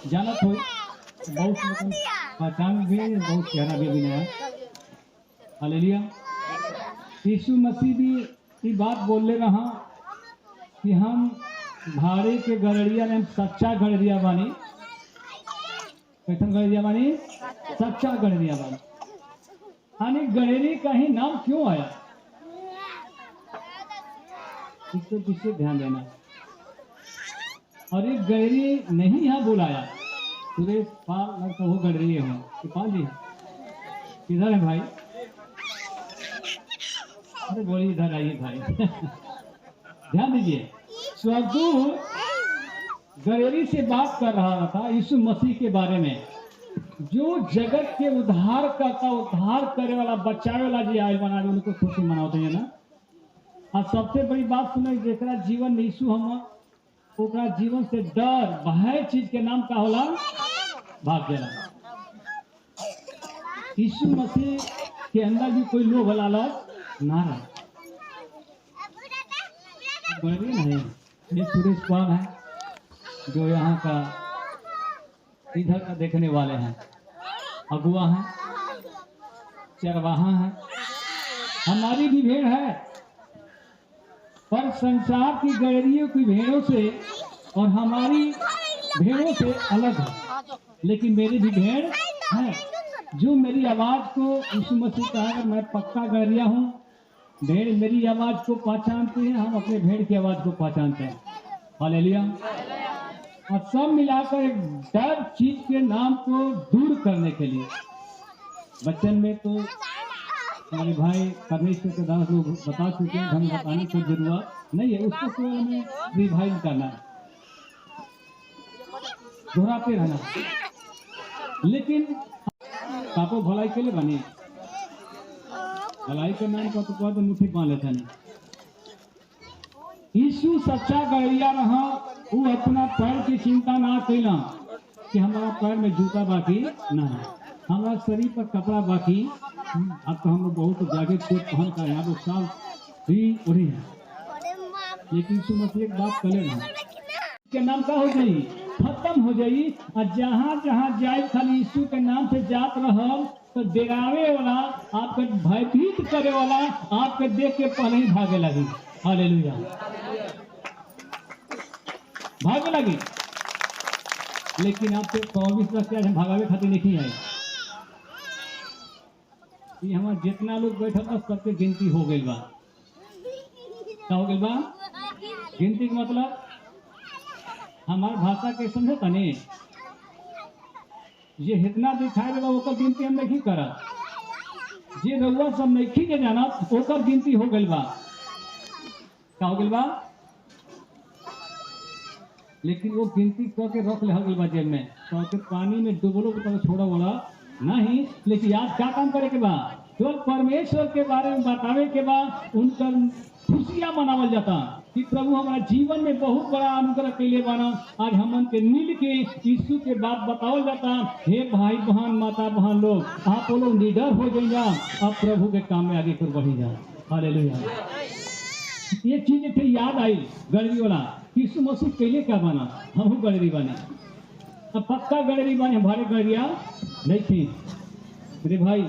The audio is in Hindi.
जानत हो बहुत पहचान भी बहुत चेहरा भी अभी नया। हालेलुया। यीशु मसीह भी ये बात बोले रहा कि हम भाड़े के गड़रिया ने सच्चा गड़रिया बानी। कैसन गड़रिया बानी? सच्चा गड़रिया बानी। यानी गड़ेरी का ही नाम क्यों आया, इसको पीछे ध्यान देना। और एक गड़ेरी नहीं यहाँ बुलाया, सुरेश पाल लगता वो गड़ेरी हो कि पाल जी किधर है भाई? अरे बोलिए इधर आइए भाई। ध्यान दीजिए, स्वर्गदूत गड़ेरी से बात कर रहा था यीशु मसीह के बारे में, जो जगत के उद्धार करता, उद्धार करे वाला, बचावे वाला जी आयल बना, उनको खुशी मनाते हैं ना। और सबसे बड़ी बात सुने, जेकरा जीवन में यीशु हम ओकरा जीवन से डर भय चीज के नाम का होला भाग देना। यीशु मसीह के अंदर भी कोई लोभ लालच ना रहे। नहीं, ये सुरेश पाल है जो यहाँ का इधर का देखने वाले हैं, अगुआ हैं, चरवाहा हैं। हमारी भी भेड़ है, पर संसार की गड़रियों की भेड़ों से और हमारी भेड़ों से अलग है। लेकिन मेरी भी भेड़ है जो मेरी आवाज को, यीशु मसीह कहा मैं पक्का गड़रिया हूँ, भेड़ मेरी आवाज को पहचानती है, हम अपने भेड़ की आवाज को पहचानते हैं। हालेलुया। और सब मिलाकर एक डर चीज के नाम को दूर करने के लिए बच्चन में तो हमारे भाई परमेश्वर के दास लोग बता चुके हैं, हम बताने की जरूरत नहीं है, उसको केवल हमें रिवाइव करना है, दोहराते रहना। लेकिन काको भलाई के लिए बने, भलाई के नाम का तो मुट्ठी बांध लेता नहीं। यीशु सच्चा गड़रिया रहा, वो अपना पैर की चिंता ना कैला कि हमारा पैर में जूता बाकी ना है, हमारा शरीर पर कपड़ा बाकी। अब तो हम लोग बहुत जैकेट कोट पहन कर यहाँ पे साल भी उड़ी है। लेकिन यीशु मसीह एक बात करे ना के नाम का हो जाई, खत्म हो जाई। और जहाँ जहाँ जाए खाली यीशु के नाम से जात रहल, तो डरावे वाला, आपके भयभीत करे वाला आपके देख के पहले ही भागे लगी। हालेलुया, भागे लगी। लेकिन आपसे 24 लाख हम भागावे खातिर नहीं आए। ये हमारे जितना लोग बैठा था सबके गिनती हो गई बा। क्या हो गई बा? गिनती का मतलब हमारी भाषा के समझे तनी, ये इतना दिखाई देगा ओकर गिनती हम नहीं करा, जे रउआ सब नहीं के जाना ओकर गिनती हो गई बा। क्या हो गई बा? लेकिन वो गिनती करके रख ले गई बा जेब में, तो पानी में डुबलो के छोड़ा वाला नहीं। लेकिन आज क्या काम करे के बा? तो परमेश्वर के बारे में बतावे के बाद उनका खुशियां मनावल जाता कि प्रभु हमारा जीवन में बहुत बड़ा अनुग्रह के लिए बना। आज हम के मिल के यीशु के बात बतावल जाता। हे भाई बहन, माता बहन लोग, आप लोग निडर हो जाइए, अब प्रभु के काम में आगे कर बढ़ी जाए। हालेलुया। ये चीज थे याद आई गड़री वाला, यीशु मसीह के लिए क्या बना, हम गड़री बने। अब पक्का गड़री बने, हमारे गड़रिया नहीं थी। मेरे भाई